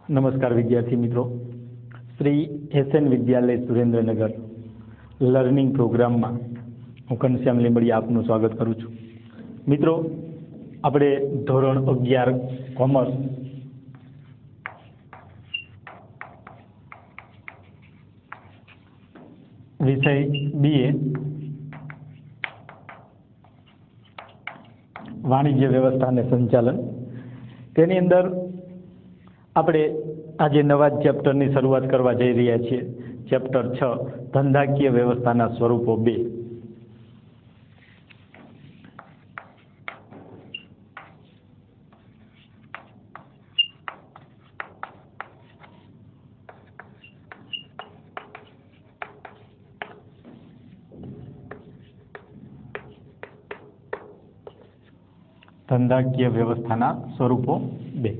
નમસ્કાર વિદ્યાર્થી મિત્રો, શ્રી એસએન વિદ્યાલય સુરેન્દ્રનગર લર્નિંગ પ્રોગ્રામમાં હું ઘનશ્યામ લીંબડિયા આપનું સ્વાગત કરું છું. મિત્રો, આપણે ધોરણ 11 કોમર્સ વિષય BA વાણિજ્ય વ્યવસ્થા અને સંચાલન, તેની અંદર આપણે આજે નવા ચેપ્ટરની શરૂઆત કરવા જઈ રહ્યા છીએ. ચેપ્ટર 6 ધંધાકીય વ્યવસ્થાના સ્વરૂપો 2. ધંધાકીય વ્યવસ્થાના સ્વરૂપો 2.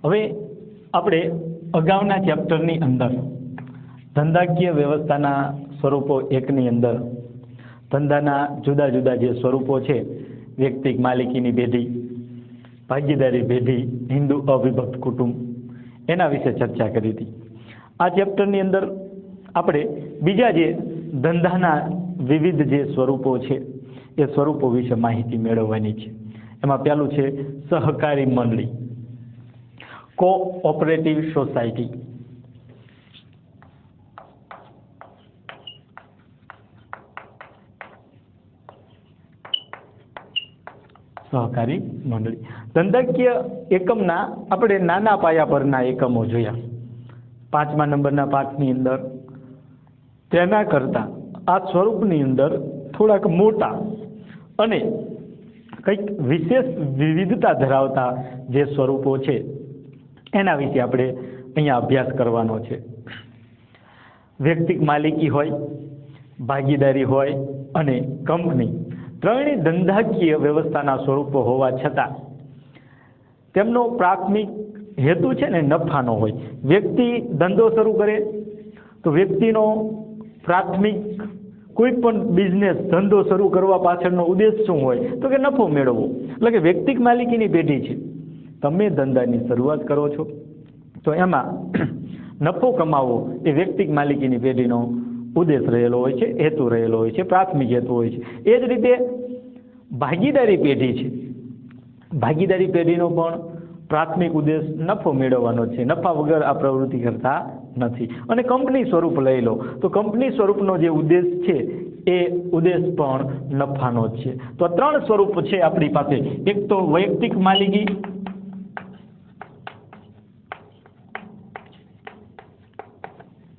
હવે આપણે અગાઉના ચેપ્ટરની અંદર ધંધાકીય વ્યવસ્થાના સ્વરૂપો 1ની અંદર ધંધાના જુદા જુદા જે સ્વરૂપો છે, વ્યક્તિક માલિકીની પેઢી, ભાગીદારી પેઢી, હિન્દુ અવિભક્ત કુટુંબ, એના વિશે ચર્ચા કરી હતી. આ ચેપ્ટરની અંદર આપણે બીજા જે ધંધાના વિવિધ જે સ્વરૂપો છે એ સ્વરૂપો વિશે માહિતી મેળવવાની છે. એમાં પહેલું છે સહકારી મંડળી, કોઓપરેટિવ સોસાયટી. સહકારી મંડળી ધંધાકીય એકમના આપણે નાના પાયા પરના એકમો જોયા 5મા નંબરના પાઠની અંદર. તેના કરતાં આ સ્વરૂપની અંદર થોડાક મોટા અને કંઈક વિશેષ વિવિધતા ધરાવતા જે સ્વરૂપો છે એના વિશે આપણે અહીંયા અભ્યાસ કરવાનો છે. વ્યક્તિક માલિકી હોય, ભાગીદારી હોય અને કંપની, ત્રણેય ધંધાકીય વ્યવસ્થાના સ્વરૂપો હોવા છતાં તેમનો પ્રાથમિક હેતુ છે ને નફાનો હોય. વ્યક્તિ ધંધો શરૂ કરે તો વ્યક્તિનો પ્રાથમિક કોઈ પણ બિઝનેસ ધંધો શરૂ કરવા પાછળનો ઉદ્દેશ શું હોય તો કે નફો મેળવવો. એટલે કે વ્યક્તિક માલિકીની પેઢી છે. તમે ધંધાની શરૂઆત કરો છો તો એમાં નફો કમાવવો એ વ્યક્તિક માલિકીની પેઢીનો ઉદ્દેશ રહેલો હોય છે, હેતુ રહેલો હોય છે, પ્રાથમિક હેતુ હોય છે. એ જ રીતે ભાગીદારી પેઢી છે. ભાગીદારી પેઢીનો પણ પ્રાથમિક ઉદ્દેશ નફો મેળવવાનો છે. નફા વગર આ પ્રવૃત્તિ કરતા નથી. અને કંપની સ્વરૂપ લઈ લો તો કંપની સ્વરૂપનો જે ઉદ્દેશ છે એ ઉદ્દેશ પણ નફાનો જ છે. તો 3 સ્વરૂપ છે આપણી પાસે. એક તો વૈયક્તિક માલિકી,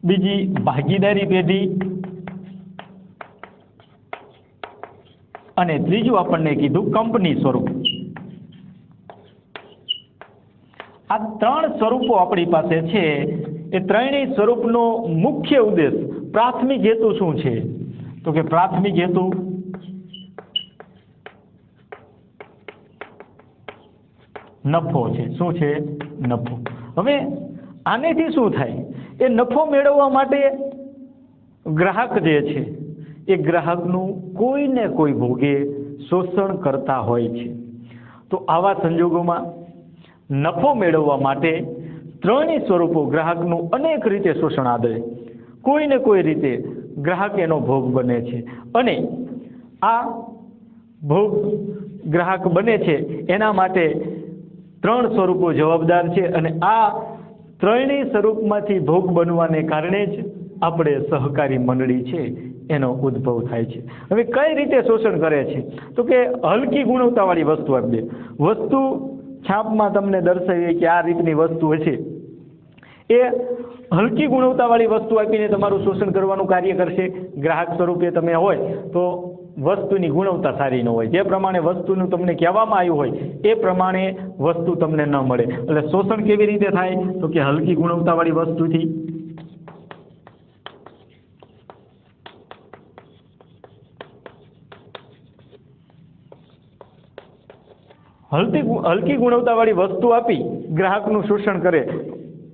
બીજી ભાગીદારી પેઢી અને ત્રીજું આપણને કીધું કંપની સ્વરૂપ. આ 3 સ્વરૂપો આપણી પાસે છે. એ ત્રણેય સ્વરૂપનો મુખ્ય ઉદ્દેશ, પ્રાથમિક હેતુ શું છે તો કે પ્રાથમિક હેતુ નફો છે. શું છે? નફો. હવે આનેથી શું થાય? એ નફો મેળવવા માટે ગ્રાહક જે છે એ ગ્રાહકનું કોઈને કોઈ ભોગે શોષણ કરતા હોય છે. તો આવા સંજોગોમાં નફો મેળવવા માટે ત્રણેય સ્વરૂપો ગ્રાહકનું અનેક રીતે શોષણ આદરે, કોઈને કોઈ રીતે ગ્રાહક એનો ભોગ બને છે. અને આ ભોગ ગ્રાહક બને છે એના માટે 3 સ્વરૂપો જવાબદાર છે. અને આ ત્રણેય સ્વરૂપમાંથી ભોગ બનવાને કારણે જ આપણે સહકારી મંડળી છે એનો ઉદ્ભવ થાય છે. હવે કઈ રીતે શોષણ કરે છે તો કે હલકી ગુણવત્તાવાળી વસ્તુ આપી દે. વસ્તુ છાપમાં તમને દર્શાવીએ કે આ રીતની વસ્તુ હશે, એ હલકી ગુણવત્તાવાળી વસ્તુ આપીને તમારું શોષણ કરવાનું કાર્ય કરશે. ગ્રાહક સ્વરૂપે તમે હોય તો વસ્તુની ગુણવત્તા સારી ન હોય, જે પ્રમાણે વસ્તુનું તમને કહેવામાં આવ્યું હોય એ પ્રમાણે વસ્તુ તમને ન મળે. એટલે શોષણ કેવી રીતે થાય તો કે હલકી ગુણવત્તાવાળી વસ્તુથી. હલકી ગુણવત્તાવાળી વસ્તુ આપી ગ્રાહકનું શોષણ કરે.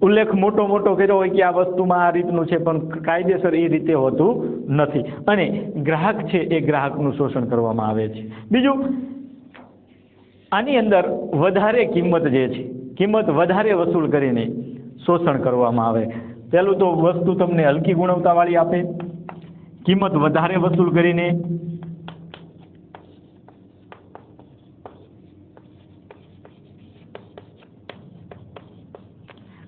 ઉલ્લેખ મોટો કર્યો હોય કે આ વસ્તુમાં આ રીતનું છે, પણ કાયદેસર એ રીતે હોતું નથી અને ગ્રાહક છે એ ગ્રાહકનું શોષણ કરવામાં આવે છે. બીજું, આની અંદર વધારે કિંમત જે છે કિંમત વધારે વસૂલ કરીને શોષણ કરવામાં આવે. પહેલું તો વસ્તુ તમને હલકી ગુણવત્તાવાળી આપે, કિંમત વધારે વસૂલ કરીને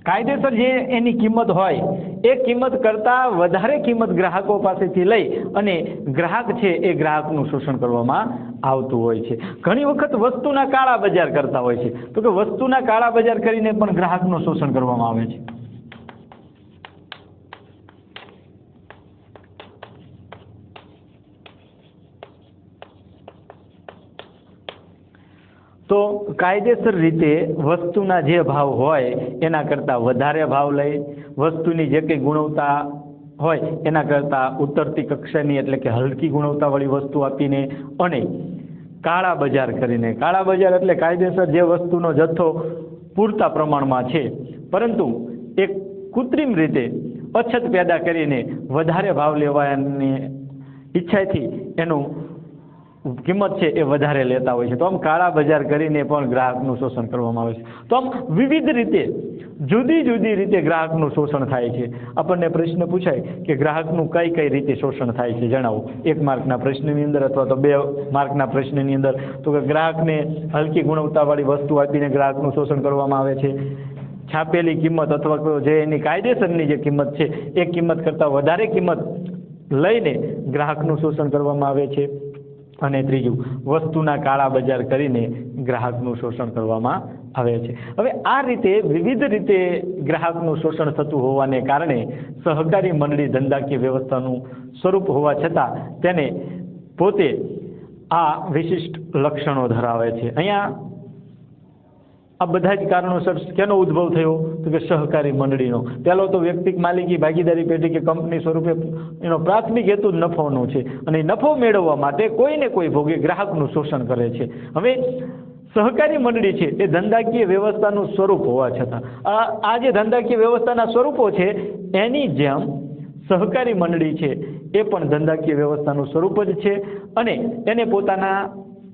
કાયદેસર જે એની કિંમત હોય એ કિંમત કરતાં વધારે કિંમત ગ્રાહકો પાસેથી લઈ અને ગ્રાહક છે એ ગ્રાહકનું શોષણ કરવામાં આવતું હોય છે. ઘણી વખત વસ્તુના કાળા બજાર કરતા હોય છે, તો કે વસ્તુના કાળા બજાર કરીને પણ ગ્રાહકનું શોષણ કરવામાં આવે છે. તો કાયદેસર રીતે વસ્તુના જે ભાવ હોય એના કરતાં વધારે ભાવ લઈ, વસ્તુની જે કંઈ ગુણવત્તા હોય એના કરતાં ઉતરતી કક્ષાની એટલે કે હલકી ગુણવત્તાવાળી વસ્તુ આપીને અને કાળા બજાર કરીને, કાળા બજાર એટલે કાયદેસર જે વસ્તુનો જથ્થો પૂરતા પ્રમાણમાં છે પરંતુ એક કૃત્રિમ રીતે અછત પેદા કરીને વધારે ભાવ લેવાની ઈચ્છાથી એનું કિંમત છે એ વધારે લેતા હોય છે. તો આમ કાળા બજાર કરીને પણ ગ્રાહકનું શોષણ કરવામાં આવે છે. તો આમ વિવિધ રીતે જુદી જુદી રીતે ગ્રાહકનું શોષણ થાય છે. આપણને પ્રશ્ન પૂછાય કે ગ્રાહકનું કઈ કઈ રીતે શોષણ થાય છે જણાવો, 1 માર્કના પ્રશ્નની અંદર અથવા તો 2 માર્કના પ્રશ્નની અંદર. તો કે ગ્રાહકને હલકી ગુણવત્તાવાળી વસ્તુ આપીને ગ્રાહકનું શોષણ કરવામાં આવે છે. છાપેલી કિંમત અથવા જે એની કાયદેસરની જે કિંમત છે એ કિંમત કરતાં વધારે કિંમત લઈને ગ્રાહકનું શોષણ કરવામાં આવે છે. અને ત્રીજું, વસ્તુના કાળા બજાર કરીને ગ્રાહકનું શોષણ કરવામાં આવે છે. હવે આ રીતે વિવિધ રીતે ગ્રાહકનું શોષણ થતું હોવાને કારણે સહકારી મંડળી ધંધાકીય વ્યવસ્થાનું સ્વરૂપ હોવા છતાં તેને પોતે આ વિશિષ્ટ લક્ષણો ધરાવે છે. અહીંયા આ બધા જ કારણોસર કેનો ઉદ્ભવ થયો તો કે સહકારી મંડળીનો. પહેલો તો વ્યક્તિક માલિકી ભાગીદારી પેઢી કે કંપની સ્વરૂપે એનો પ્રાથમિક હેતુ જ નફોનો છે અને નફો મેળવવા માટે કોઈને કોઈ ભોગે ગ્રાહકનું શોષણ કરે છે. હવે સહકારી મંડળી છે એ ધંધાકીય વ્યવસ્થાનું સ્વરૂપ હોવા છતાં આ જે ધંધાકીય વ્યવસ્થાના સ્વરૂપો છે એની જેમ સહકારી મંડળી છે એ પણ ધંધાકીય વ્યવસ્થાનું સ્વરૂપ જ છે અને એને પોતાના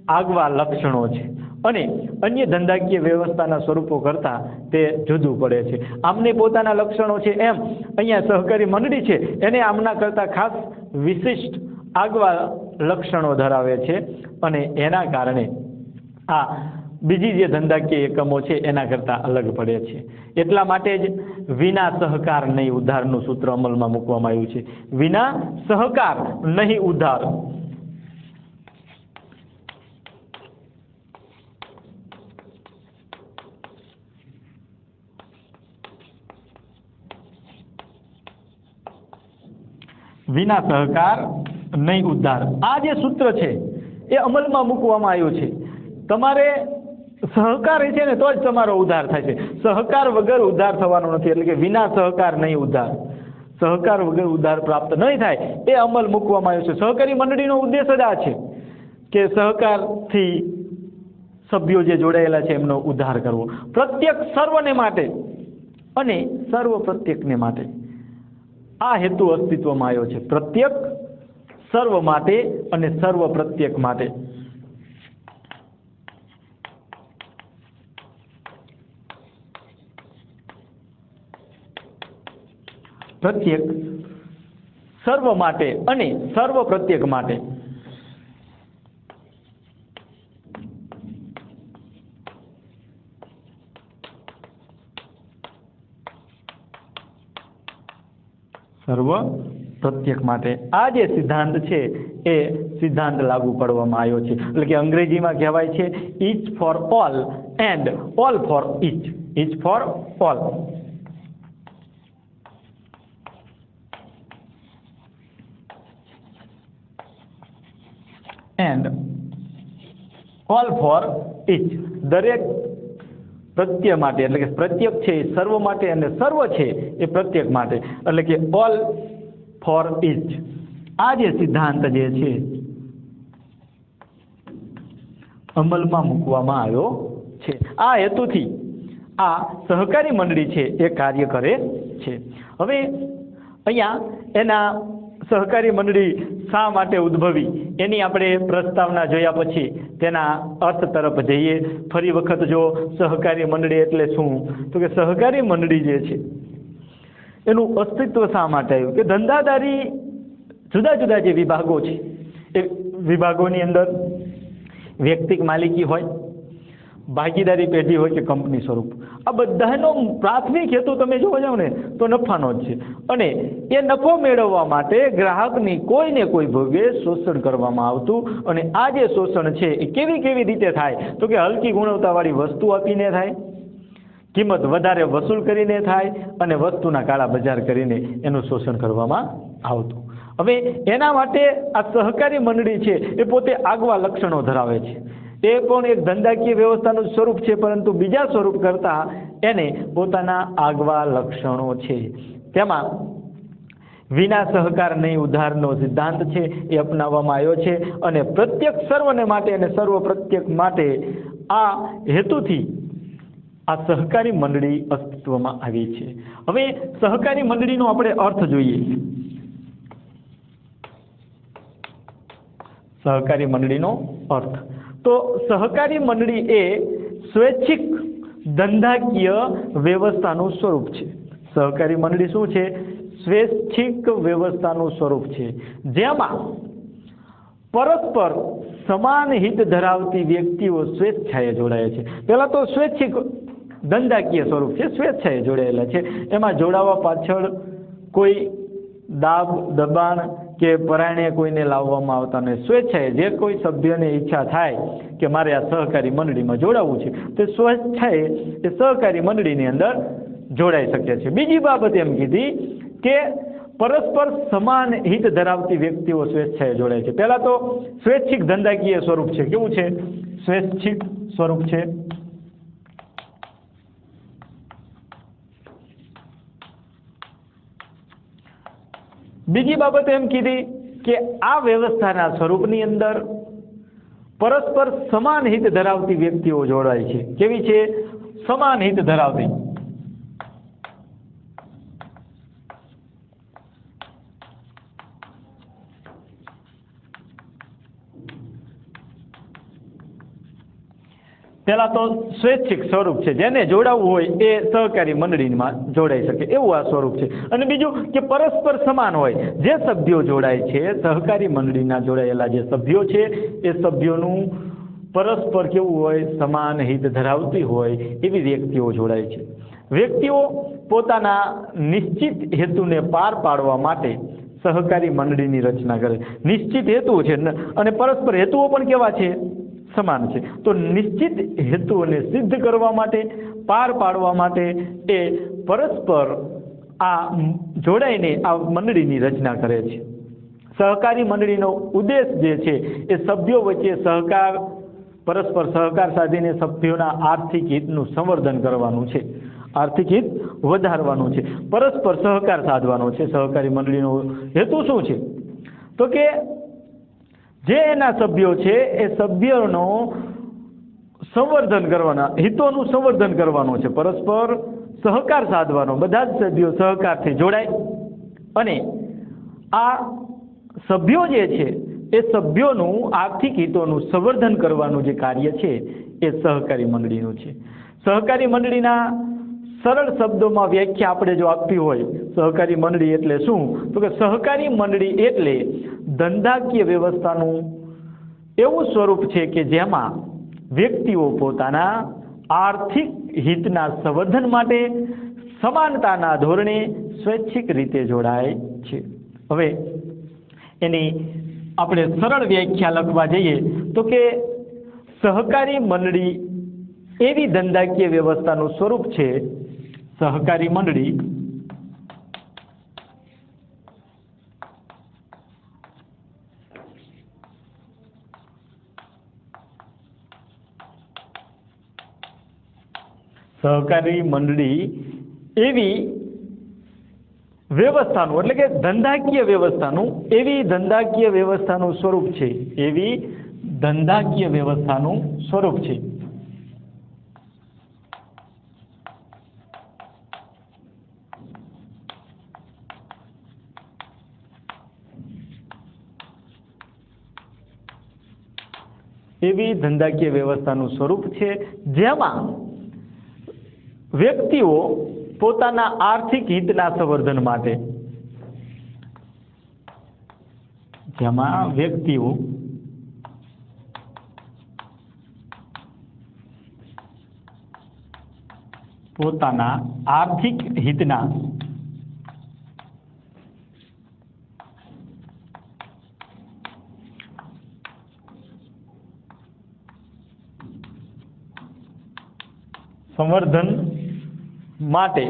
આગવા લક્ષણો છે અને અન્ય ધંધાકીય વ્યવસ્થાના સ્વરૂપો કરતાં તે જુદું પડે છે. આમને પોતાના લક્ષણો છે એમ અહીંયા સહકારી મંડળી છે એને આમના કરતાં ખાસ વિશિષ્ટ આગવા લક્ષણો ધરાવે છે અને એના કારણે આ બીજી જે ધંધાકીય એકમો છે એના કરતાં અલગ પડે છે. એટલા માટે જ વિના સહકાર નહીં ઉધારનું સૂત્ર અમલમાં મૂકવામાં આવ્યું છે. વિના સહકાર નહીં ઉધાર. વિના સહકાર નહીં ઉધાર, આ જે સૂત્ર છે એ અમલમાં મૂકવામાં આવ્યું છે. તમારે સહકાર છે ને તો જ તમારો ઉધાર થાય છે. સહકાર વગર ઉધાર થવાનો નથી. એટલે કે વિના સહકાર નહીં ઉધાર, સહકાર વગર ઉધાર પ્રાપ્ત નહીં થાય એ અમલ મૂકવામાં આવ્યો છે. સહકારી મંડળીનો ઉદ્દેશ જ આ છે કે સહકારથી સભ્યો જે જોડાયેલા છે એમનો ઉધાર કરવો. પ્રત્યેક સર્વને માટે અને સર્વ પ્રત્યેકને માટે આ હેતુ અસ્તિત્વમાં આવ્યો છે. પ્રત્યેક સર્વ માટે અને સર્વ પ્રત્યેક માટે. પ્રત્યેક સર્વ માટે અને સર્વ પ્રત્યેક માટે. સર્વ પ્રત્યેક માટે આ જે સિદ્ધાંત છે એ સિદ્ધાંત લાગુ પાડવામાં આવ્યો છે. એટલે કે અંગ્રેજીમાં કહેવાય છે each for all and all for each. Each for all and all for each. દરેક પ્રત્યય માટે, એટલે કે પ્રત્યેક છે એ સર્વ માટે અને સર્વ છે એ પ્રત્યેક માટે, એટલે કે ઓલ ફોર ઈચ. આ જે સિદ્ધાંત જે છે અમલમાં મૂકવામાં આવ્યો છે. આ હેતુથી આ સહકારી મંડળી છે એ કાર્ય કરે છે. હવે અહીંયા એના સહકારી મંડળી શા માટે ઉદ્ભવી એની આપણે પ્રસ્તાવના જોયા પછી તેના અર્થ તરફ જઈએ. ફરી વખત જો સહકારી મંડળી એટલે શું, તો કે સહકારી મંડળી જે છે એનું અસ્તિત્વ શા માટે આવ્યું કે ધંધાદારી જુદા જુદા જે વિભાગો છે એ વિભાગોની અંદર વ્યક્તિક માલિકી હોય, ભાગીદારી પેઢી હોય કે કંપની સ્વરૂપ, આ બધાનો પ્રાથમિક હેતુ તમે જોવા જાવ ને તો નફાનો જ છે. અને એ નફો મેળવવા માટે ગ્રાહકની કોઈને કોઈ ભોગે શોષણ કરવામાં આવતું. અને આ જે શોષણ છે એ કેવી કેવી રીતે થાય, તો કે હલકી ગુણવત્તાવાળી વસ્તુ આપીને થાય, કિંમત વધારે વસૂલ કરીને થાય, અને વસ્તુના કાળા બજાર કરીને એનું શોષણ કરવામાં આવતું. હવે એના માટે આ સહકારી મંડળી છે એ પોતે આગવા લક્ષણો ધરાવે છે. એ પણ એક ધંધાકીય વ્યવસ્થાનું સ્વરૂપ છે, પરંતુ બીજા સ્વરૂપ કરતાં એને પોતાના આગવા લક્ષણો છે. તેમાં વિના સહકાર નહીં ઉધારનો સિદ્ધાંત છે એ અપનાવવામાં આવ્યો છે. અને પ્રત્યક્ષ સર્વને માટે અને સર્વ પ્રત્યક્ષ માટે આ હેતુથી આ સહકારી મંડળી અસ્તિત્વમાં આવી છે. હવે સહકારી મંડળીનો આપણે અર્થ જોઈએ. સહકારી મંડળીનો અર્થ, તો સહકારી મંડળી એ સ્વૈચ્છિક ધંધાકીય વ્યવસ્થાનું સ્વરૂપ છે. સહકારી મંડળી શું છે? સ્વૈચ્છિક વ્યવસ્થાનું સ્વરૂપ છે, જેમાં પરસ્પર સમાન હિત ધરાવતી વ્યક્તિઓ સ્વેચ્છાએ જોડાય છે. પહેલા તો સ્વૈચ્છિક ધંધાકીય સ્વરૂપ છે, સ્વેચ્છાએ જોડાયેલા છે. એમાં જોડાવા પાછળ કોઈ દાબ દબાણ કે પરાયણે કોઈને લાવવામાં આવતા નહીં. સ્વેચ્છાએ જે કોઈ સભ્યને ઈચ્છા થાય કે મારે આ સહકારી મંડળીમાં જોડાવવું છે તે સ્વેચ્છાએ એ સહકારી મંડળીની અંદર જોડાઈ શકે છે. બીજી બાબત એમ કીધી કે પરસ્પર સમાન હિત ધરાવતી વ્યક્તિઓ સ્વેચ્છાએ જોડાય છે. પહેલા તો સ્વૈચ્છિક ધંધાકીય સ્વરૂપ છે. કેવું છે? સ્વૈચ્છિક સ્વરૂપ છે. બીજી બાબત એમ કીધી કે આ વ્યવસ્થાના સ્વરૂપની અંદર પરસ્પર સમાન હિત ધરાવતી વ્યક્તિઓ જોડાય છે. કેવી છે? સમાન હિત ધરાવતી. પહેલા તો સ્વૈચ્છિક સ્વરૂપ છે, જેને જોડાવવું હોય એ સહકારી મંડળીમાં જોડાઈ શકે એવું આ સ્વરૂપ છે. અને બીજું કે પરસ્પર સમાન હોય, જે સભ્યો જોડાય છે સહકારી મંડળીના જોડાયેલા જે સભ્યો છે એ સભ્યોનું પરસ્પર કેવું હોય? સમાન હિત ધરાવતી હોય એવી વ્યક્તિઓ જોડાય છે. વ્યક્તિઓ પોતાના નિશ્ચિત હેતુને પાર પાડવા માટે સહકારી મંડળીની રચના કરે. નિશ્ચિત હેતુ છે અને પરસ્પર હેતુઓ પણ કેવા છે? સમાન છે. તો નિશ્ચિત હેતુઓને સિદ્ધ કરવા માટે, પાર પાડવા માટે એ પરસ્પર આ જોડાઈને આ મંડળીની રચના કરે છે. સહકારી મંડળીનો ઉદ્દેશ જે છે એ સભ્યો વચ્ચે સહકાર, પરસ્પર સહકાર સાધીને સભ્યોના આર્થિક હિતનું સંવર્ધન કરવાનું છે, આર્થિક હિત વધારવાનું છે, પરસ્પર સહકાર સાધવાનો છે. સહકારી મંડળીનો હેતુ શું છે? તો કે જે એના સભ્યો છે એ સભ્યોનો સંવર્ધન કરવાના, હિતોનું સંવર્ધન કરવાનું છે, પરસ્પર સહકાર સાધવાનો. બધા જ સભ્યો સહકારથી જોડાય અને આ સભ્યો જે છે એ સભ્યોનું આર્થિક હિતોનું સંવર્ધન કરવાનું જે કાર્ય છે એ સહકારી મંડળીનું છે. સહકારી મંડળીના સરળ શબ્દોમાં વ્યાખ્યા આપણે જો આપવી હોય, સહકારી મંડળી એટલે શું? તો કે સહકારી મંડળી એટલે ધંધાકીય વ્યવસ્થાનું એવું સ્વરૂપ છે કે જેમાં વ્યક્તિઓ પોતાના આર્થિક હિતના સંવર્ધન માટે સમાનતાના ધોરણે સ્વૈચ્છિક રીતે જોડાય છે. હવે એની આપણે સરળ વ્યાખ્યા લખવા જઈએ તો કે સહકારી મંડળી એવી ધંધાકીય વ્યવસ્થાનું સ્વરૂપ છે. સહકારી મંડળી એવી વ્યવસ્થાનું એટલે કે ધંધાકીય વ્યવસ્થાનું, એવી ધંધાકીય વ્યવસ્થાનું સ્વરૂપ છે. એવી ધંધાકીય વ્યવસ્થાનું સ્વરૂપ છે. એવી ધંધાકીય વ્યવસ્થાનું સ્વરૂપ છે જેમાં વ્યક્તિઓ પોતાના આર્થિક હિતના સંવર્ધન માટે પોતાના આર્થિક હિતના સંવર્ધન માટે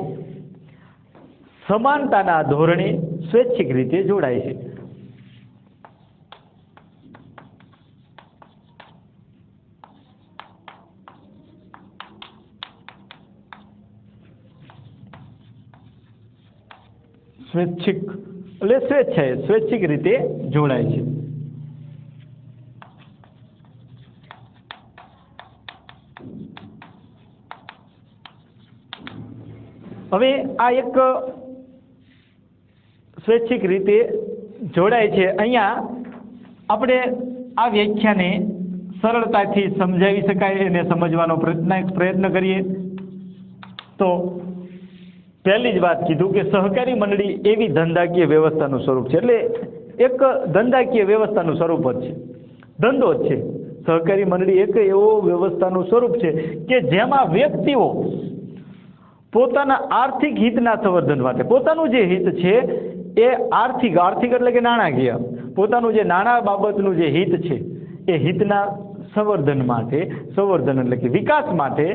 સમાનતાના ધોરણે સ્વૈચ્છિક રીતે જોડાય છે. સ્વૈચ્છિક રીતે જોડાય છે. હવે આ એક સ્વૈચ્છિક રીતે જોડાય છે. અહીંયા આપણે આ વ્યાખ્યાને સરળતાથી સમજાવી શકાય અને સમજવાનો પ્રયત્ન કરીએ તો પહેલી જ વાત કીધું કે સહકારી મંડળી એવી ધંધાકીય વ્યવસ્થાનું સ્વરૂપ છે. એટલે એક ધંધાકીય વ્યવસ્થાનું સ્વરૂપ જ છે, ધંધો જ છે. સહકારી મંડળી એક એવો વ્યવસ્થાનું સ્વરૂપ છે કે જેમાં વ્યક્તિઓ પોતાના આર્થિક હિતના સંવર્ધન માટે પોતાનું જે હિત છે એ આર્થિક એટલે કે નાણાકીય પોતાનું જે નાણાં બાબતનું જે હિત છે એ હિતના સંવર્ધન એટલે કે વિકાસ માટે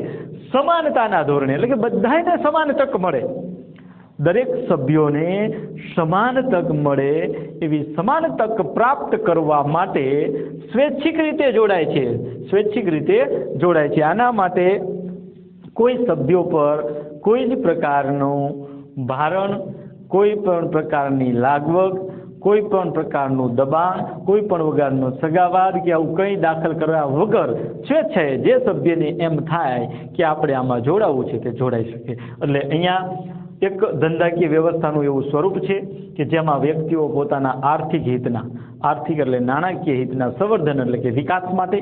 સમાનતાના ધોરણે એટલે કે બધાને સમાન તક મળે, દરેક સભ્યોને સમાન તક મળે એવી સમાન તક પ્રાપ્ત કરવા માટે સ્વૈચ્છિક રીતે જોડાય છે. આના માટે કોઈ સભ્યો પર કોઈ જ પ્રકારનું ભારણ, કોઈ પણ પ્રકારની લાગવગ, કોઈ પણ પ્રકારનું દબાણ, કોઈ પણ પ્રકારનો સગાવાદ કે આવું કંઈ દાખલ કરવા વગર સ્વેચ્છાએ જે સભ્યને એમ થાય કે આપણે આમાં જોડાવવું છે તે જોડાઈ શકે. એટલે અહીંયા એક ધંધાકીય વ્યવસ્થાનું એવું સ્વરૂપ છે કે જેમાં વ્યક્તિઓ પોતાના આર્થિક એટલે નાણાકીય હિતના સંવર્ધન એટલે કે વિકાસ માટે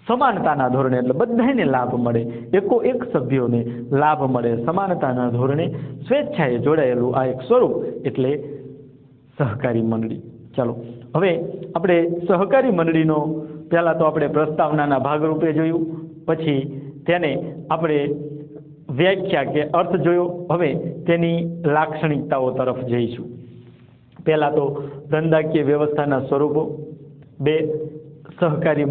સમાનતાના ધોરણે એટલે બધાને લાભ મળે, એક સભ્યોને લાભ મળે, સમાનતાના ધોરણે સ્વેચ્છાએ જોડાયેલું આ એક સ્વરૂપ એટલે સહકારી મંડળી. ચાલો હવે આપણે સહકારી મંડળીનો પહેલાં તો આપણે પ્રસ્તાવનાના ભાગરૂપે જોયું, પછી તેને આપણે વ્યાખ્યા કે અર્થ જોયો. હવે તેની લાક્ષણિકતાઓ તરફ જઈશું. પહેલાં તો ધંધાકીય વ્યવસ્થાના સ્વરૂપો. 2 સહકારી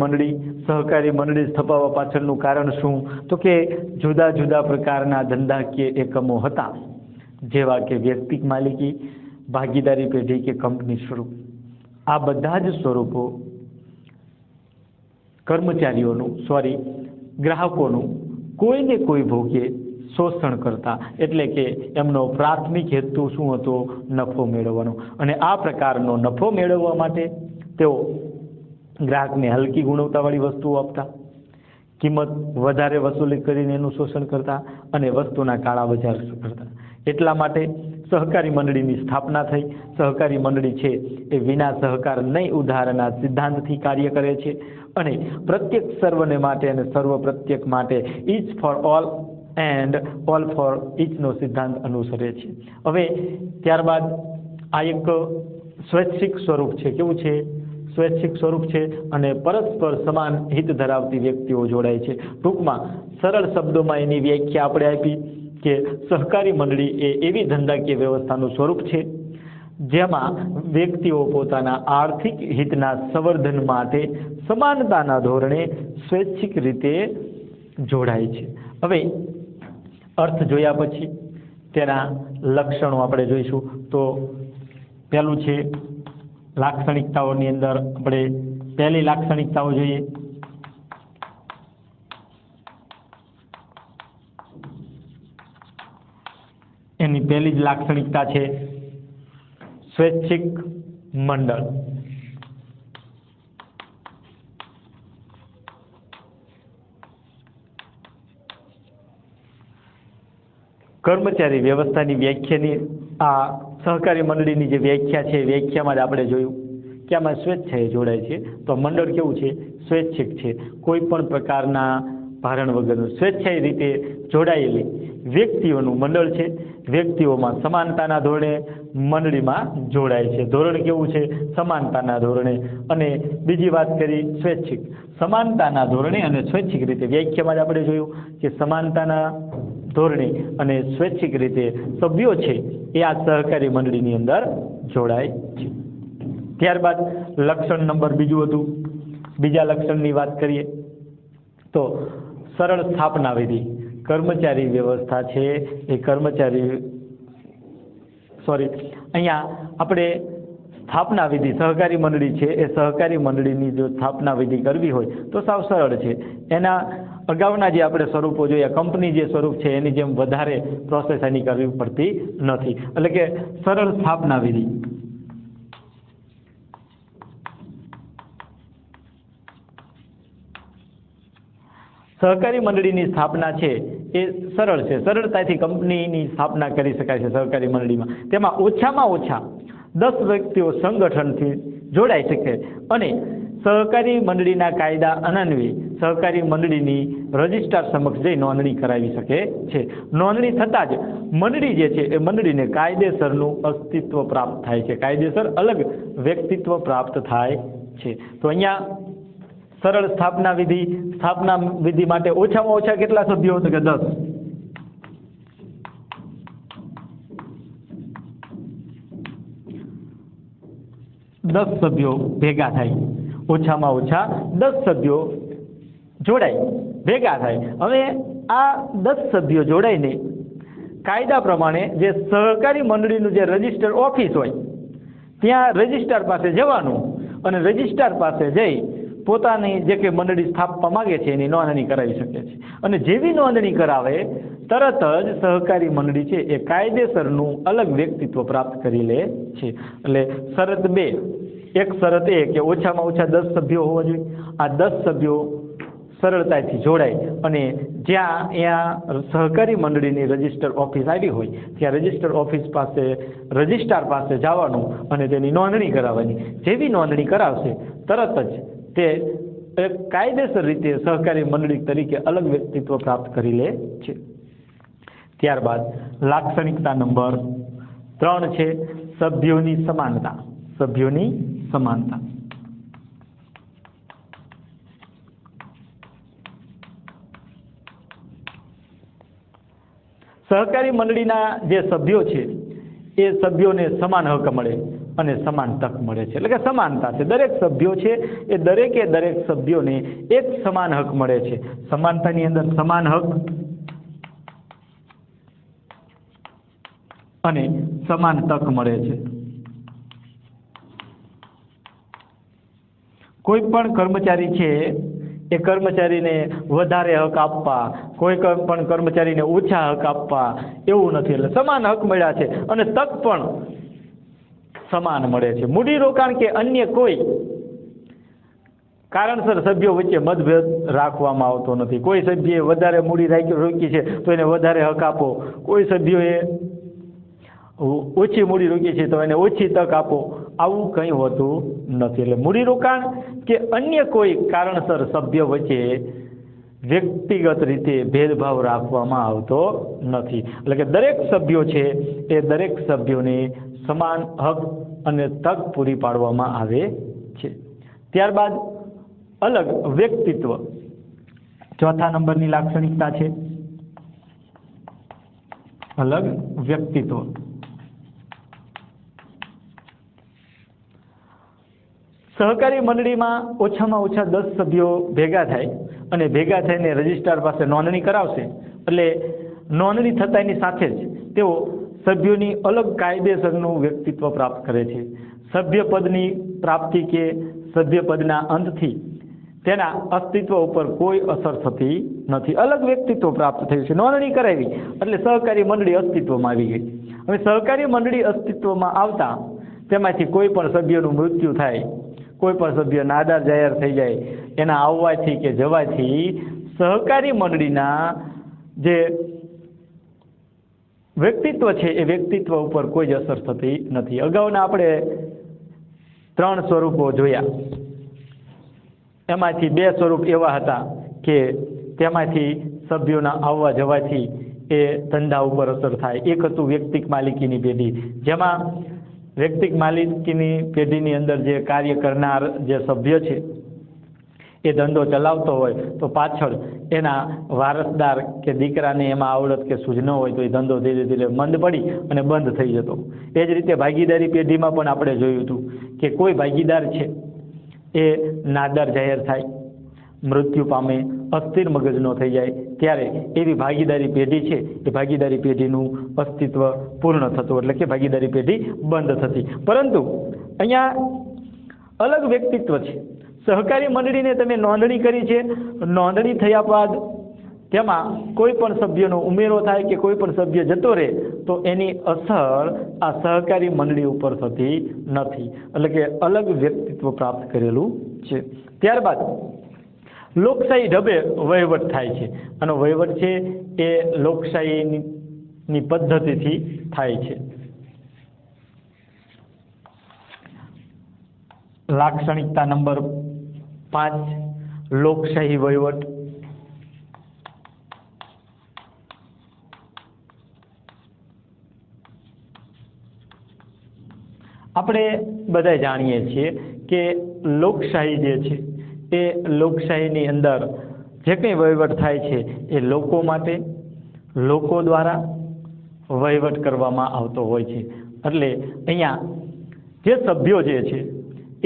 મંડળી સ્થપાવવા પાછળનું કારણ શું? તો કે જુદા જુદા પ્રકારના ધંધાકીય એકમો હતા, જેવા કે વ્યક્તિક માલિકી, ભાગીદારી પેઢી કે કંપની સ્વરૂપ. આ બધા જ સ્વરૂપો ગ્રાહકોનું કોઈને કોઈ ભોગે શોષણ કરતા, એટલે કે એમનો પ્રાથમિક હેતુ શું હતો? નફો મેળવવાનો. અને આ પ્રકારનો નફો મેળવવા માટે તેઓ ગ્રાહકને હલકી ગુણવત્તાવાળી વસ્તુઓ આપતા, કિંમત વધારે વસૂલી કરીને એનું શોષણ કરતા અને વસ્તુના કાળા બજાર કરતા. એટલા માટે સહકારી મંડળીની સ્થાપના થઈ. સહકારી મંડળી છે એ વિના સહકાર નહીં ઉધારના સિદ્ધાંતથી કાર્ય કરે છે અને પ્રત્યેક સર્વને માટે અને સર્વ પ્રત્યેક માટે each for all and all for ઇચનો સિદ્ધાંત અનુસરે છે. હવે ત્યારબાદ આ એક સ્વૈચ્છિક સ્વરૂપ છે. કેવું છે? સ્વૈચ્છિક સ્વરૂપ છે અને પરસ્પર સમાન હિત ધરાવતી વ્યક્તિઓ જોડાય છે. ટૂંકમાં સરળ શબ્દોમાં એની વ્યાખ્યા આપણે આપી કે સહકારી મંડળી એ એવી ધંધાકીય વ્યવસ્થાનું સ્વરૂપ છે જેમાં વ્યક્તિઓ પોતાના આર્થિક હિતના સંવર્ધન માટે સમાનતાના ધોરણે સ્વૈચ્છિક રીતે જોડાય છે. હવે અર્થ જોયા પછી તેના લક્ષણો આપણે જોઈશું. તો પહેલું છે લાક્ષણિકતાઓની અંદર આપણે પહેલી લાક્ષણિકતાઓ જોઈએ. એની પહેલી જ લાક્ષણિકતા છે સ્વૈચ્છિક મંડળ. કર્મચારી વ્યવસ્થાની વ્યાખ્યાની આ સહકારી મંડળીની જે વ્યાખ્યા છે વ્યાખ્યામાં જ આપણે જોયું કે આમાં સ્વેચ્છાએ જોડાય છે, તો મંડળ કેવું છે? સ્વૈચ્છિક છે. કોઈ પણ પ્રકારના ભારણ વગરનું સ્વેચ્છાએ રીતે જોડાયેલી વ્યક્તિઓનું મંડળ છે. વ્યક્તિઓમાં સમાનતાના ધોરણે મંડળીમાં જોડાય છે. ધોરણ કેવું છે? સમાનતાના ધોરણે. અને બીજી વાત કરી સ્વૈચ્છિક. સમાનતાના ધોરણે અને સ્વૈચ્છિક રીતે. વ્યાખ્યામાં જ આપણે જોયું કે સમાનતાના ધોરણે અને સ્વૈચ્છિક રીતે સભ્યો છે એ આ સહકારી મંડળીની અંદર જોડાય છે. ત્યારબાદ લક્ષણ નંબર બીજું હતું. બીજા લક્ષણની વાત કરીએ તો સરળ સ્થાપના વિધિ. કર્મચારી વ્યવસ્થા છે એ અહીંયા આપણે સ્થાપના વિધિ સહકારી મંડળી છે એ સહકારી મંડળીની જો સ્થાપના વિધિ કરવી હોય તો સાવ સરળ છે. એના અગાઉના જે આપણે સ્વરૂપો જોયા, કંપની જે સ્વરૂપ છે એની જેમ વધારે પ્રોસેસ એની કરવી પડતી નથી. એટલે કે સરળ સ્થાપના વિધિ. સહકારી મંડળીની સ્થાપના છે એ સરળ છે. સરળતાથી કંપનીની સ્થાપના કરી શકાય છે સહકારી મંડળીમાં. તેમાં ઓછામાં ઓછા 10 વ્યક્તિઓ સંગઠનથી જોડાઈ શકે અને સહકારી મંડળીના કાયદા અન્વયે સહકારી મંડળીની રજિસ્ટ્રાર સમક્ષ જઈ નોંધણી કરાવી શકે છે. નોંધણી થતાં જ મંડળી જે છે એ મંડળીને કાયદેસરનું અસ્તિત્વ પ્રાપ્ત થાય છે. કાયદેસર અલગ વ્યક્તિત્વ પ્રાપ્ત થાય છે. તો અહીંયા સરળ સ્થાપના વિધિ માટે ઓછામાં ઓછા કેટલા સભ્યો? તો કે 10. 10 સભ્યો ભેગા થાય. ઓછામાં ઓછા 10 સભ્યો જોડાય, ભેગા થાય. હવે આ 10 સભ્યો જોડાઈને કાયદા પ્રમાણે જે સહકારી મંડળીનું જે રજિસ્ટર ઓફિસ હોય ત્યાં રજિસ્ટ્રાર પાસે જવાનું અને રજિસ્ટ્રાર પાસે જઈ પોતાની જે કે મંડળી સ્થાપવા માગે છે એની નોંધણી કરાવી શકે છે. અને જેવી નોંધણી કરાવે તરત જ સહકારી મંડળી છે એ કાયદેસરનું અલગ વ્યક્તિત્વ પ્રાપ્ત કરી લે છે. એટલે શરત 2. એક શરત એ કે ઓછામાં ઓછા 10 સભ્યો હોવા જોઈએ. આ 10 સભ્યો સરળતાથી જોડાય અને જ્યાં અહીંયા સહકારી મંડળીની રજિસ્ટર ઓફિસ આવી હોય ત્યાં રજિસ્ટર ઓફિસ પાસે રજિસ્ટ્રાર પાસે જવાનું અને તેની નોંધણી કરાવવાની. જેવી નોંધણી કરાવશે તરત જ તે કાયદેસર રીતે સહકારી મંડળી તરીકે અલગ વ્યક્તિત્વ પ્રાપ્ત કરી લે છે. ત્યારબાદ લાક્ષણિકતા નંબર 3 છે સભ્યોની સમાનતા. સભ્યોની સમાનતા. સહકારી મંડળીના જે સભ્યો છે એ સભ્યોને સમાન હક મળે અને સમાન તક મળે છે. એટલે કે સમાનતા છે. દરેક સભ્યો છે એ દરેક સભ્યોને એક સમાન હક મળે છે. સમાનતાની અંદર સમાન હક અને સમાન તક મળે છે. કોઈ પણ કર્મચારી છે એ કર્મચારીને વધારે હક આપવા, કોઈ પણ કર્મચારીને ઓછા હક આપવા એવું નથી. એટલે સમાન હક મળ્યા છે અને તક પણ સમાન મળે છે. મૂડીરોકાણ કે અન્ય કોઈ કારણસર સભ્યો વચ્ચે મતભેદ રાખવામાં આવતો નથી. કોઈ સભ્યએ વધારે મૂડી રોકી છે તો એને વધારે હક આપો, કોઈ સભ્યોએ ઓછી મૂડી રોકી છે તો એને ઓછી તક આપો, આવું કંઈ હોતું નથી. એટલે મૂડીરોકાણ કે અન્ય કોઈ કારણસર સભ્ય વચ્ચે વ્યક્તિગત રીતે ભેદભાવ રાખવામાં આવતો નથી. એટલે કે દરેક સભ્યો છે એ દરેક સભ્યોને સમાન હક અને તક પૂરી પાડવામાં આવે છે. ત્યારબાદ અલગ વ્યક્તિત્વ. ચોથા નંબરની લાક્ષણિકતા છે અલગ વ્યક્તિત્વ. સહકારી મંડળીમાં ઓછામાં ઓછા 10 સભ્યો ભેગા થાય અને ભેગા થઈને રજિસ્ટ્રાર પાસે નોંધણી કરાવશે. એટલે નોંધણી થતાની સાથે જ તેઓ સભ્યોની અલગ કાયદેસરનું વ્યક્તિત્વ પ્રાપ્ત કરે છે. સભ્યપદની પ્રાપ્તિ કે સભ્યપદના અંતથી તેના અસ્તિત્વ ઉપર કોઈ અસર થતી નથી. અલગ વ્યક્તિત્વ પ્રાપ્ત થયું છે. નોંધણી કરાવી એટલે સહકારી મંડળી અસ્તિત્વમાં આવી ગઈ. હવે સહકારી મંડળી અસ્તિત્વમાં આવતા તેમાંથી કોઈ પણ સભ્યનું મૃત્યુ થાય, કોઈ પણ સભ્ય નાદાર જાહેર થઈ જાય, એના આવવાથી કે જવાથી સહકારી મંડળીના જે વ્યક્તિત્વ છે એ વ્યક્તિત્વ ઉપર કોઈ જ અસર થતી નથી. અગાઉના આપણે 3 સ્વરૂપો જોયા. એમાંથી 2 સ્વરૂપ એવા હતા કે તેમાંથી સભ્યોના આવવા જવાથી એ ધંધા ઉપર અસર થાય. એક હતું વ્યક્તિક માલિકીની પેઢી, જેમાં વ્યક્તિક માલિકીની પેઢીની અંદર જે કાર્ય કરનાર જે સભ્ય છે એ ધંધો ચલાવતો હોય તો પાછળ એના વારસદાર કે દીકરાને એમાં આવડત કે સૂઝ ન હોય તો એ ધંધો ધીરે ધીરે મંદ પડી અને બંધ થઈ જતો. એ જ રીતે ભાગીદારી પેઢીમાં પણ આપણે જોયું હતું કે કોઈ ભાગીદાર છે એ નાદાર જાહેર થાય, મૃત્યુ પામે, અસ્થિર મગજનો થઈ જાય, ત્યારે એવી ભાગીદારી પેઢી છે એ ભાગીદારી પેઢીનું અસ્તિત્વ પૂર્ણ થતું, એટલે કે ભાગીદારી પેઢી બંધ થતી. પરંતુ અહીંયા અલગ વ્યક્તિત્વ છે. સહકારી મંડળીને તમે નોંધણી કરી છે, નોંધણી થયા બાદ તેમાં કોઈ પણ સભ્યનો ઉમેરો થાય કે કોઈ પણ સભ્ય જતો રહે તો એની અસર આ સહકારી મંડળી ઉપર થતી નથી, એટલે કે અલગ વ્યક્તિત્વ પ્રાપ્ત કરેલું છે. ત્યારબાદ લોકશાહી ઢબે વહીવટ થાય છે. આનો વહીવટ છે એ લોકશાહીની પદ્ધતિથી થાય છે. લાક્ષણિકતા નંબર 5, લોકશાહી વહીવટ. આપણે બધા જાણીએ છીએ કે લોકશાહી જે છે એ લોકશાહીની અંદર જે કંઈ વહીવટ થાય છે એ લોકો માટે, લોકો દ્વારા વહીવટ કરવામાં આવતો હોય છે. એટલે અહીંયા જે સભ્યો જે છે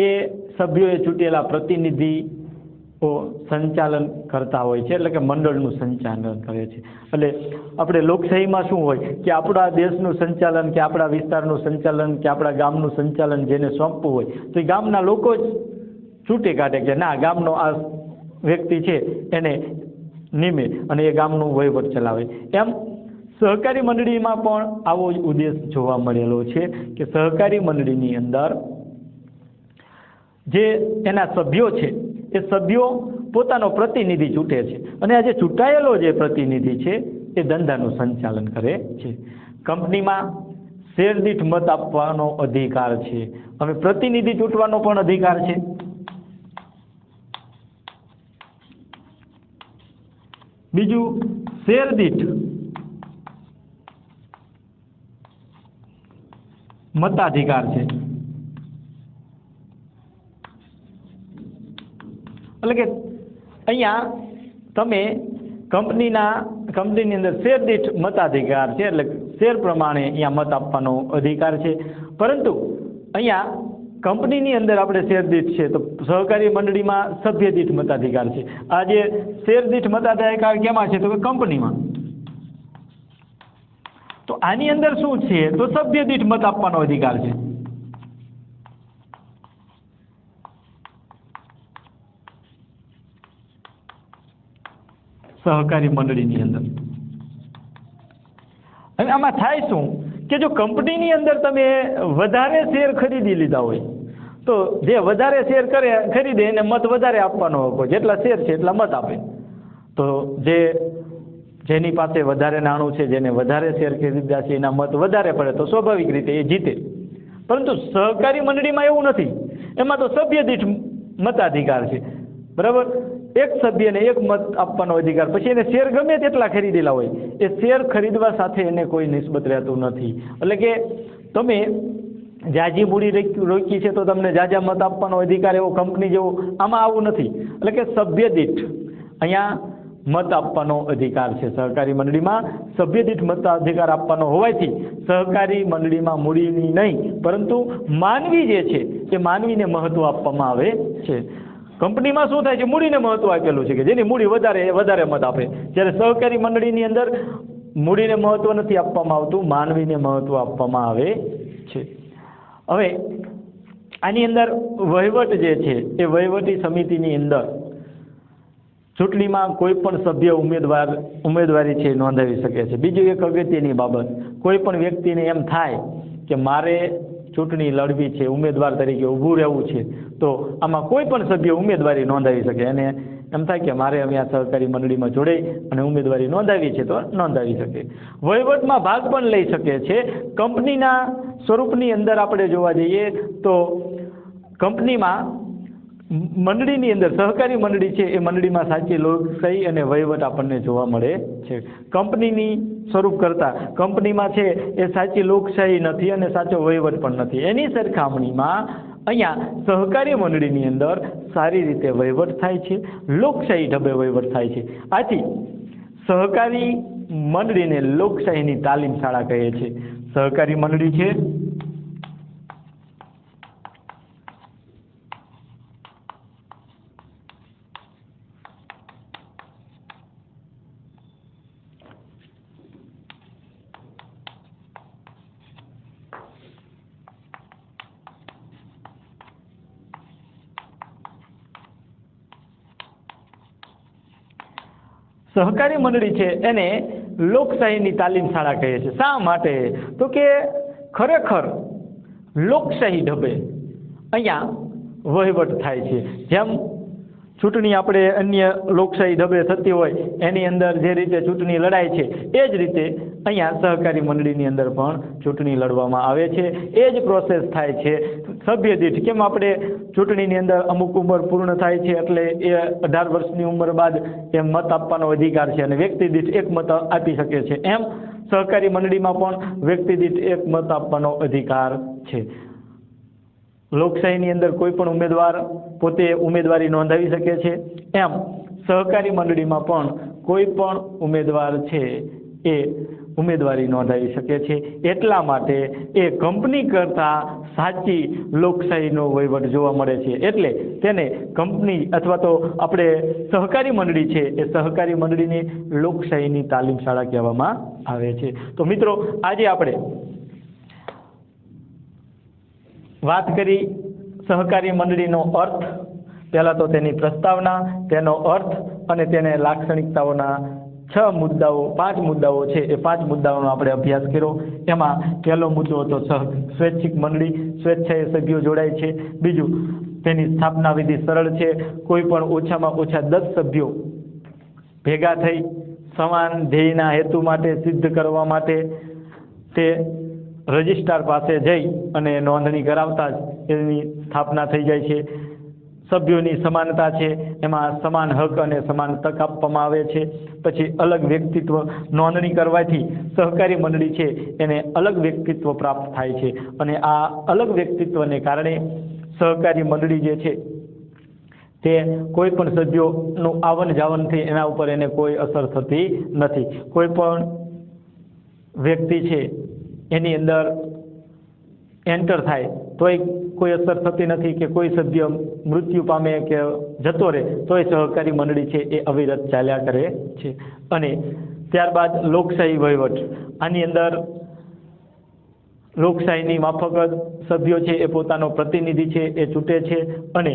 એ સભ્યોએ ચૂંટેલા પ્રતિનિધિઓ સંચાલન કરતા હોય છે, એટલે કે મંડળનું સંચાલન કરે છે. એટલે આપણે લોકશાહીમાં શું હોય કે આપણા દેશનું સંચાલન કે આપણા વિસ્તારનું સંચાલન કે આપણા ગામનું સંચાલન જેને સોંપવું હોય તો એ ગામના લોકો જ ચૂંટી કાઢે કે ના, ગામનો આ વ્યક્તિ છે એને નિમે અને એ ગામનું વહીવટ ચલાવે. એમ સહકારી મંડળીમાં પણ આવો જ ઉદ્દેશ જોવા મળેલો છે કે સહકારી મંડળીની અંદર જે એના સભ્યો છે એ સભ્યો પોતાનો પ્રતિનિધિ ચૂંટે છે અને આ જે ચૂંટાયેલો જે પ્રતિનિધિ છે એ ધંધાનું સંચાલન કરે છે. કંપનીમાં શેર દીઠ મત આપવાનો અધિકાર છે. હવે પ્રતિનિધિ ચૂંટવાનો પણ અધિકાર છે. બીજું શેર દીઠ મતાધિકાર છે. એટલે કે અહીંયા તમે કંપનીની અંદર શેર દીઠ મતાધિકાર છે, એટલે શેર પ્રમાણે અહીંયા મત આપવાનો અધિકાર છે. પરંતુ અહીંયા કંપનીની અંદર આપણે શેર દીઠ છે તો સહકારી મંડળીમાં સભ્ય દીઠ મતાધિકાર છે. આ જે શેર દીઠ મતાધિકાર કેમાં છે તો કે કંપનીમાં. તો આની અંદર શું છે તો સભ્ય દીઠ મત આપવાનો અધિકાર છે. સહકારી મંડળીની અંદર હવે આમાં થાય શું કે જો કંપનીની અંદર તમે વધારે શેર ખરીદી લીધા હોય તો જે વધારે શેર ખરીદે એને મત વધારે આપવાનો હોય, જેટલા શેર છે એટલા મત આપે. તો જેની પાસે વધારે નાણું છે, જેને વધારે શેર ખરીદ્યા છે એના મત વધારે પડે તો સ્વાભાવિક રીતે એ જીતે. પરંતુ સહકારી મંડળીમાં એવું નથી. એમાં તો સભ્ય દીઠ મતાધિકાર છે, બરાબર. એક સભ્યને એક મત આપવાનો અધિકાર. પછી એને શેર ગમે તેટલા ખરીદેલા હોય એ શેર ખરીદવા સાથે એને કોઈ નિસ્બત રહેતું નથી. એટલે કે તમે જાજી મૂડી રોકી છે તો તમને જાજા મત આપવાનો અધિકાર એવો કંપની જેવો આમાં આવું નથી. એટલે કે સભ્ય દીઠ અહીંયા મત આપવાનો અધિકાર છે. સહકારી મંડળીમાં સભ્ય દીઠ મતાધિકાર આપવાનો હોવાથી સહકારી મંડળીમાં મૂડીની નહીં પરંતુ માનવી જે છે એ માનવીને મહત્વ આપવામાં આવે છે. કંપનીમાં શું થાય છે, મૂડીને મહત્વ આપેલું છે કે જેની મૂડી વધારે મત આપે. જ્યારે સહકારી મંડળીની અંદર મૂડીને મહત્વ નથી આપવામાં આવતું, માનવીને મહત્વ આપવામાં આવે છે. હવે આની અંદર વહીવટ જે છે એ વહીવટી સમિતિની અંદર ચૂંટણીમાં કોઈ પણ સભ્ય ઉમેદવારી છે નોંધાવી શકે છે. બીજું એક અગત્યની બાબત, કોઈ પણ વ્યક્તિને એમ થાય કે મારે ચૂંટણી લડવી છે, ઉમેદવાર તરીકે ઊભું રહેવું છે, તો આમાં કોઈ પણ સભ્ય ઉમેદવારી નોંધાવી શકે. અને એમ થાય કે મારે અમે આ સહકારી મંડળીમાં જોડાઈ અને ઉમેદવારી નોંધાવી છે તો નોંધાવી શકે. વહીવટમાં ભાગ પણ લઈ શકે છે. કંપનીના સ્વરૂપની અંદર આપણે જોવા જઈએ તો કંપનીમાં મંડળીની અંદર સહકારી મંડળી છે એ મંડળીમાં સાચી લોકશાહી અને વહીવટ આપણને જોવા મળે છે. કંપનીની સ્વરૂપ કરતાં કંપનીમાં છે એ સાચી લોકશાહી નથી અને સાચો વહીવટ પણ નથી. એની સરખામણીમાં અહીંયા સહકારી મંડળીની અંદર સારી રીતે વહીવટ થાય છે, લોકશાહી ઢબે વહીવટ થાય છે. આથી સહકારી મંડળીને લોકશાહીની તાલીમ શાળા કહે છે. સહકારી મંડળી છે સહકારી મંડળી છે એને લોકશાહીની તાલીમ શાળા કહે છે. શા માટે? તો કે ખરેખર લોકશાહી ઢબે અહીંયા વહીવટ થાય છે. જેમ ચૂંટણી આપણે અન્ય લોકશાહી ઢબે થતી હોય એની અંદર જે રીતે ચૂંટણી લડાય છે એ જ રીતે અહીંયા સહકારી મંડળીની અંદર પણ ચૂંટણી લડવામાં આવે છે. એ જ પ્રોસેસ થાય છે સભ્ય દીઠ. કેમ આપણે ચૂંટણીની અંદર અમુક ઉંમર પૂર્ણ થાય છે એટલે એ 18 વર્ષની ઉંમર બાદ એ મત આપવાનો અધિકાર છે અને વ્યક્તિ દીઠ એક મત આપી શકે છે, એમ સહકારી મંડળીમાં પણ વ્યક્તિ દીઠ એક મત આપવાનો અધિકાર છે. લોકશાહીની અંદર કોઈ પણ ઉમેદવાર પોતે ઉમેદવારી નોંધાવી શકે છે, એમ સહકારી મંડળીમાં પણ કોઈ પણ ઉમેદવાર છે એ ઉમેદવારી નોંધાવી શકે છે. એટલા માટે એ કંપની કરતાં સાચી લોકશાહીનો વહીવટ જોવા મળે છે. એટલે તેને કંપની અથવા તો આપણે સહકારી મંડળી છે એ સહકારી મંડળીની લોકશાહીની તાલીમ શાળા કહેવામાં આવે છે. તો મિત્રો આજે આપણે વાત કરી સહકારી મંડળીનો અર્થ, પહેલાં તો તેની પ્રસ્તાવના, તેનો અર્થ અને તેને લાક્ષણિકતાઓના 5 મુદ્દાઓ છે એ 5 મુદ્દાઓનો આપણે અભ્યાસ કર્યો. એમાં પહેલો મુદ્દો હતો સ્વૈચ્છિક મંડળી, સ્વેચ્છાએ સભ્યો જોડાય છે. બીજું, તેની સ્થાપના વિધિ સરળ છે. કોઈ પણ ઓછામાં ઓછા 10 સભ્યો ભેગા થઈ સમાન ધ્યેયના હેતુ માટે સિદ્ધ કરવા માટે તે રજિસ્ટ્રાર પાસે જઈ અને નોંધણી કરાવતા જ એની સ્થાપના થઈ જાય છે. સભ્યોની સમાનતા છે, એમાં સમાન હક અને સમાન તક આપવામાં આવે છે. પછી અલગ વ્યક્તિત્વ, નોંધણી કરવાથી સહકારી મંડળી છે એને અલગ વ્યક્તિત્વ પ્રાપ્ત થાય છે અને આ અલગ વ્યક્તિત્વને કારણે સહકારી મંડળી જે છે તે કોઈ પણ સભ્યોનું આવન જાવનથી એના ઉપર એને કોઈ અસર થતી નથી. કોઈ પણ વ્યક્તિ છે એની અંદર એન્ટર થાય તોય કોઈ અસર થતી નથી કે કોઈ સભ્ય મૃત્યુ પામે કે જતો રહે તોય સહકારી મંડળી છે એ અવિરત ચાલ્યા કરે છે. અને ત્યારબાદ લોકશાહી વહીવટ. આની અંદર લોકશાહીની માફક જ સભ્યો છે એ પોતાનો પ્રતિનિધિ છે એ ચૂંટે છે અને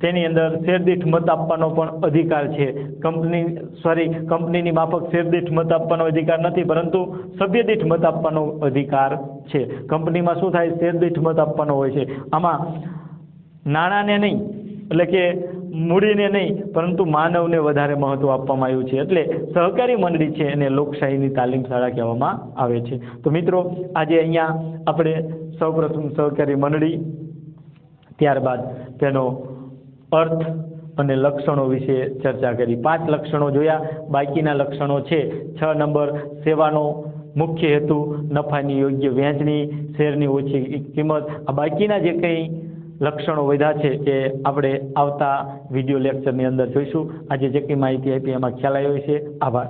તેની અંદર શેરદીઠ મત આપવાનો પણ અધિકાર છે. કંપનીની માફક શેરદીઠ મત આપવાનો અધિકાર નથી, પરંતુ સભ્યદીઠ મત આપવાનો અધિકાર છે. કંપનીમાં શું થાય, શેરદીઠ મત આપવાનો હોય છે. આમાં નાણાંને નહીં, એટલે કે મૂડીને નહીં, પરંતુ માનવને વધારે મહત્વ આપવામાં આવ્યું છે. એટલે સહકારી મંડળી છે એને લોકશાહીની તાલીમ શાળા કહેવામાં આવે છે. તો મિત્રો આજે અહીંયા આપણે સૌપ્રથમ સહકારી મંડળી, ત્યારબાદ તેનો અર્થ અને લક્ષણો વિશે ચર્ચા કરી. 5 લક્ષણો જોયા. બાકીના લક્ષણો છે 6 નંબર, સેવાનો મુખ્ય હેતુ, નફાની યોગ્ય વહેંચણી, શેરની ઓછી કિંમત. આ બાકીના જે કંઈ લક્ષણો વધ્યા છે એ આપણે આવતા વિડીયો લેક્ચરની અંદર જોઈશું. આજે જે કંઈ માહિતી આપી એમાં ખ્યાલ આવ્યો છે. આભાર.